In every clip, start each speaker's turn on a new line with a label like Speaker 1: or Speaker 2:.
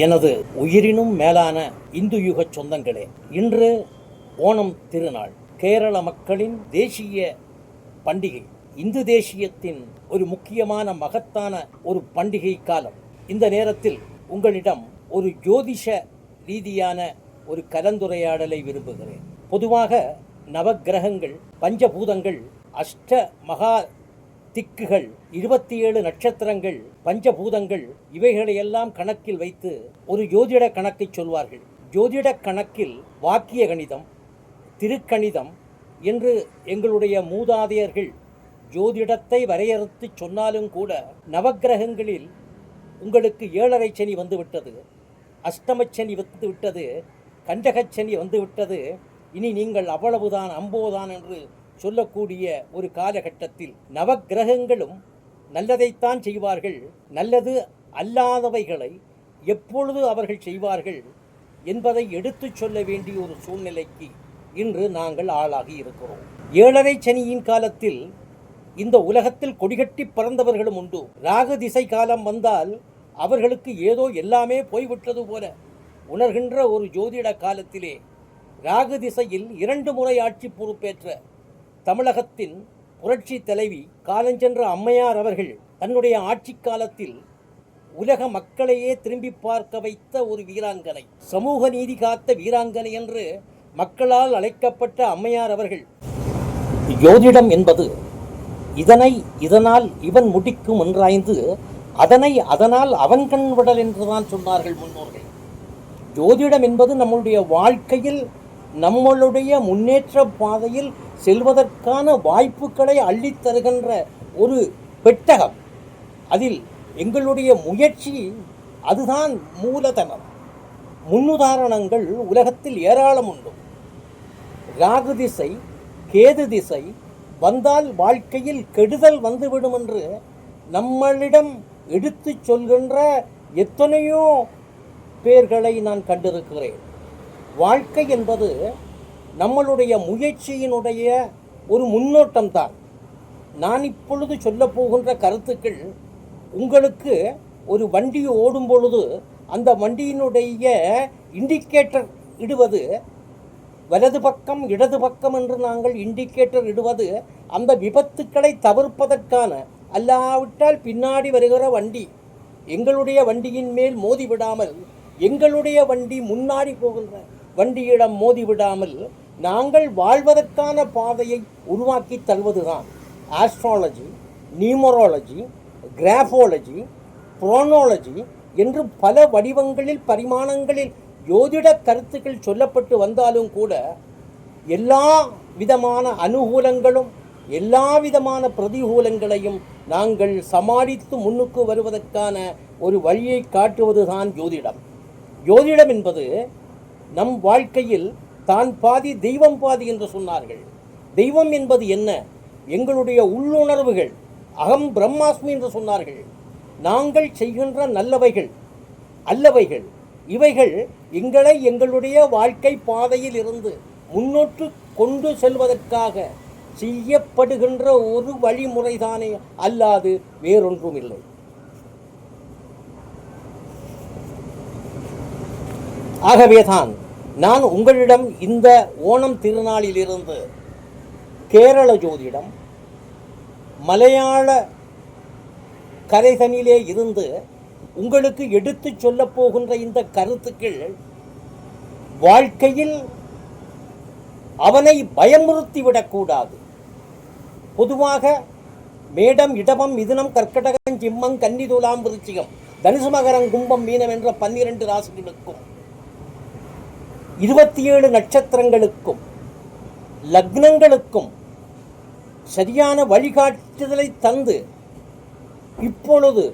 Speaker 1: எனது உயிரினும் மேலான இந்து யுக சொந்தங்களே, இன்று ஓணம் திருநாள். கேரள மக்களின் தேசிய பண்டிகை. இந்து தேசியத்தின் ஒரு முக்கியமான மகத்தான ஒரு பண்டிகை காலம். இந்த நேரத்தில் உங்களிடம் ஒரு ஜோதிஷ ரீதியான ஒரு கலந்துரையாடலை விரும்புகிறேன். பொதுவாக நவக்கிரகங்கள், பஞ்சபூதங்கள், அஷ்ட மகா திக்குகள், 27 நட்சத்திரங்கள், பஞ்சபூதங்கள், இவைகளையெல்லாம் கணக்கில் வைத்து ஒரு ஜோதிட கணக்கை சொல்வார்கள். ஜோதிட கணக்கில் வாக்கிய கணிதம், திருக்கணிதம் என்று எங்களுடைய மூதாதையர்கள் ஜோதிடத்தை வரையறுத்து சொன்னாலும் கூட, நவக்கிரகங்களில் உங்களுக்கு 7.5 சனி வந்துவிட்டது, அஷ்டமச்சனி வந்துவிட்டது, கண்டகச்சனி வந்துவிட்டது, இனி நீங்கள் அவ்வளவுதான் அம்போதான் என்று சொல்லக்கூடிய ஒரு காலகட்டத்தில் நவக்கிரகங்களும் நல்லதைத்தான் செய்வார்கள். நல்லது அல்லாதவைகளை எப்பொழுது அவர்கள் செய்வார்கள் என்பதை எடுத்து சொல்ல வேண்டிய ஒரு சூழ்நிலைக்கு இன்று நாங்கள் ஆளாகி இருக்கிறோம். 7.5 சனியின் காலத்தில் இந்த உலகத்தில் கொடிகட்டி பறந்தவர்களும் உண்டு. ராகு திசை காலம் வந்தால் அவர்களுக்கு ஏதோ எல்லாமே போய்விட்டது போல உணர்கின்ற ஒரு ஜோதிட காலத்திலே, ராகு திசையில் 2 முறை ஆட்சி பொறுப்பேற்ற தமிழகத்தின் புரட்சி தலைவி காலஞ்சென்ற அம்மையார் அவர்கள் தன்னுடைய ஆட்சி காலத்தில் உலக மக்களையே திரும்பி பார்க்க வைத்த ஒரு வீராங்கனை, சமூக நீதி காத்த வீராங்கனை என்று மக்களால் அழைக்கப்பட்ட அம்மையார் அவர்கள், ஜோதிடம் என்பது இதனால் இவன் முடிக்கும் என்றாய்ந்து அதனால் அவன் கண் விடல் என்றுதான் சொன்னார்கள் முன்னோர்கள். ஜோதிடம் என்பது நம்முடைய வாழ்க்கையில், நம்மளுடைய முன்னேற்ற பாதையில் செல்வதற்கான வாய்ப்புகளை அள்ளித்தருகின்ற ஒரு பெட்டகம். அதில் எங்களுடைய முயற்சி அதுதான் மூலதனம். முன்னுதாரணங்கள் உலகத்தில் ஏராளம் உண்டு. ராகு திசை, கேது திசை வந்தால் வாழ்க்கையில் கெடுதல் வந்துவிடும் என்று நம்மளிடம் எடுத்து சொல்கின்ற எத்தனையோ பேர்களை நான் கண்டிருக்கிறேன். வாழ்க்கை என்பது நம்மளுடைய முயற்சியினுடைய ஒரு முன்னோட்டம்தான். நான் இப்பொழுது சொல்ல போகின்ற கருத்துக்கள் உங்களுக்கு ஒரு வண்டி ஓடும் பொழுது அந்த வண்டியினுடைய இண்டிகேட்டர் இடுவது வலது பக்கம் இடது பக்கம் என்று நாங்கள் இண்டிகேட்டர் இடுவது அந்த விபத்துக்களை தவிர்ப்பதற்கான, அல்லாவிட்டால் பின்னாடி வருகிற வண்டி எங்களுடைய வண்டியின் மேல் மோதிவிடாமல், எங்களுடைய வண்டி முன்னாடி போகின்ற வண்டியிடம் மோதிவிடாமல் நாங்கள் வாழ்வதற்கான பாதையை உருவாக்கி தருவதுதான் ஆஸ்ட்ராலஜி, நியூமராலஜி, கிராஃபாலஜி, புரோனாலஜி என்று பல வடிவங்களில், பரிமாணங்களில் ஜோதிட கருத்துக்கள் சொல்லப்பட்டு வந்தாலும் கூட, எல்லா விதமான அனுகூலங்களும் எல்லா விதமான பிரதிகூலங்களையும் நாங்கள் சமாளித்து முன்னுக்கு வருவதற்கான ஒரு வழியை காட்டுவதுதான் ஜோதிடம். ஜோதிடம் என்பது நம் வாழ்க்கையில் தான் பாதி தெய்வம் பாதி என்று சொன்னார்கள். தெய்வம் என்பது என்ன? எங்களுடைய உள்ளுணர்வுகள், அகம் பிரம்மாஸ்மி என்று சொன்னார்கள். நாங்கள் செய்கின்ற நல்லவைகள் அல்லவைகள், இவைகள் எங்களை எங்களுடைய வாழ்க்கை பாதையில் இருந்து முன்னோட்டு கொண்டு செல்வதற்காக செய்யப்படுகின்ற ஒரு வழிமுறைதானே அல்லாது வேறொன்றும் இல்லை. ஆகவேதான் நான் உங்களிடம் இந்த ஓணம் திருநாளிலிருந்து கேரள ஜோதிடம், மலையாள கதைதனிலே இருந்து உங்களுக்கு எடுத்து சொல்ல போகின்ற இந்த கருத்துக்கள் வாழ்க்கையில் அவனை பயமுறுத்திவிடக்கூடாது. பொதுவாக மேடம், இடமம், மிதுனம், கர்க்கடகம், சிம்மம், கன்னி, துலாம், விருச்சிகம், தனுசு, மகரம், கும்பம், மீனம் என்ற 12 ராசிகளுக்கும் 27 நட்சத்திரங்களுக்கும் லக்னங்களுக்கும் சரியான வழிகாட்டுதலை தந்து, இப்பொழுது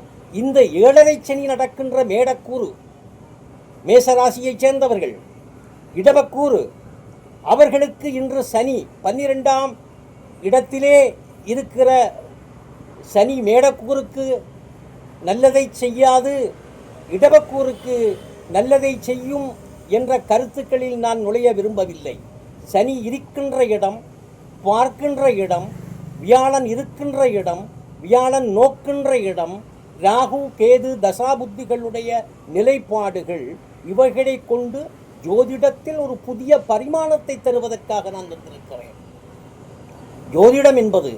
Speaker 1: இந்த 7.5 சனி நடக்கின்ற மேடக்கூறு மேசராசியைச் சேர்ந்தவர்கள், இடவக்கூறு அவர்களுக்கு இன்று சனி 12ஆம் இடத்திலே இருக்கிற சனி மேடக்கூறுக்கு நல்லதை செய்யாது, இடவக்கூறுக்கு நல்லதை செய்யும் என்ற கருத்துக்களில் நான் நுழைய விரும்பவில்லை. சனி இருக்கின்ற இடம், பார்க்கின்ற இடம், வியாழன் இருக்கின்ற இடம், வியாழன் நோக்கின்ற இடம், ராகு கேது தசாபுத்திகளுடைய நிலைப்பாடுகள் இவைகளை கொண்டு ஜோதிடத்தில் ஒரு புதிய பரிமாணத்தை தருவதற்காக நான் வந்திருக்கிறேன். ஜோதிடம் என்பது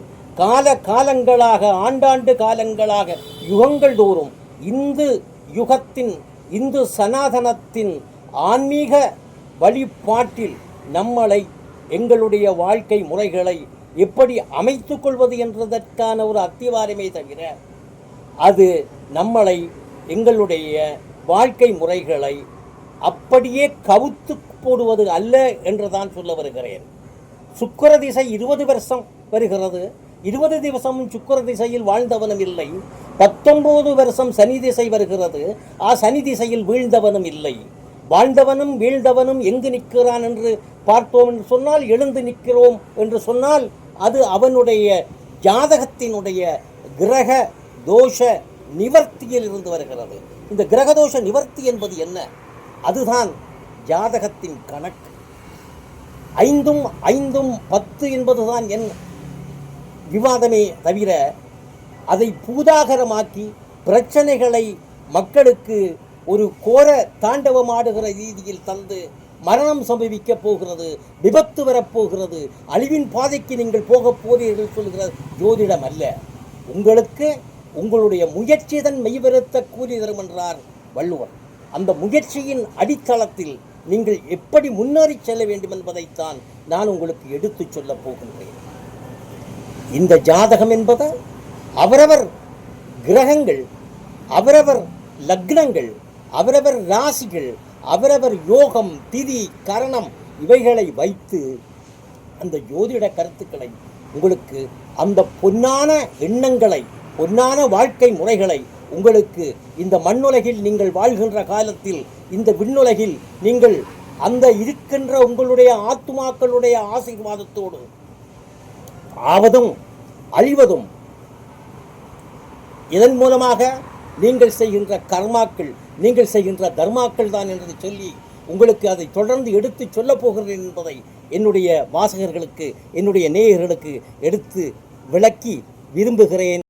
Speaker 1: காலங்களாக ஆண்டாண்டு காலங்களாக யுகங்கள் தோறும் இந்து சனாதனத்தின் ஆன்மீக வழிபாட்டில் நம்மளை எங்களுடைய வாழ்க்கை முறைகளை எப்படி அமைத்து கொள்வது என்றதற்கான ஒரு அத்திவாரமே தவிர அது நம்மளை எங்களுடைய வாழ்க்கை முறைகளை அப்படியே கவுத்து போடுவது அல்ல என்றுதான் சொல்ல வருகிறேன். சுக்கிர திசை 20 வருஷம் வருகிறது. 20 திவசமும் சுக்கிர திசையில் வாழ்ந்தவனும் இல்லை. 19 வருஷம் சனி திசை வருகிறது. சனி திசையில் வீழ்ந்தவனும் இல்லை. வாழ்ந்தவனும் வீழ்ந்தவனும் எங்கு நிற்கிறான் என்று பார்த்தோம் என்று சொன்னால், எழுந்து நிற்கிறோம் என்று சொன்னால், அது அவனுடைய ஜாதகத்தினுடைய கிரக தோஷ நிவர்த்தியில் இருந்து வருகிறது. இந்த கிரகதோஷ நிவர்த்தி என்பது என்ன? அதுதான் ஜாதகத்தின் கணக்கு. 5-10 என்பதுதான் என் விவாதமே தவிர அதை பூதாகரமாக்கி பிரச்சனைகளை மக்களுக்கு ஒரு கோர தாண்டவமாடுகிற ரீதியில் தந்து மரணம் சம்பவிக்கப் போகிறது, விபத்து வரப்போகிறது, அழிவின் பாதைக்கு நீங்கள் போகப் போகிறீர்கள் சொல்கிற ஜோதிடம் அல்ல. உங்களுக்கு உங்களுடைய முயற்சிதன் மெய்வருத்த கூலி தரும் என்றார் வள்ளுவர். அந்த முயற்சியின் அடித்தளத்தில் நீங்கள் எப்படி முன்னேறி செல்ல வேண்டும் என்பதைத்தான் நான் உங்களுக்கு எடுத்துச் சொல்லப் போகின்றேன். இந்த ஜாதகம் என்பது அவரவர் கிரகங்கள், அவரவர் லக்னங்கள், அவரவர் ராசிகள், அவரவர் யோகம், திதி, கரணம் இவைகளை வைத்து அந்த ஜோதிட கருத்துக்களை உங்களுக்கு அந்த பொன்னான எண்ணங்களை, பொன்னான வாழ்க்கை முறைகளை உங்களுக்கு இந்த மண்ணுலகில் நீங்கள் வாழ்கின்ற காலத்தில், இந்த விண்ணுலகில் நீங்கள் அந்த இருக்கின்ற உங்களுடைய ஆத்துமாக்களுடைய ஆசீர்வாதத்தோடு ஆவதும் அழிவதும் இதன் மூலமாக நீங்கள் செய்கின்ற கர்மாக்கள், நீங்கள் செய்கின்ற தர்மாக்கள் தான் என்று சொல்லி உங்களுக்கு அதை தொடர்ந்து எடுத்து சொல்லப் போகிறேன் என்பதை என்னுடைய வாசகர்களுக்கு, என்னுடைய நேயர்களுக்கு எடுத்து விளக்கி விரும்புகிறேன்.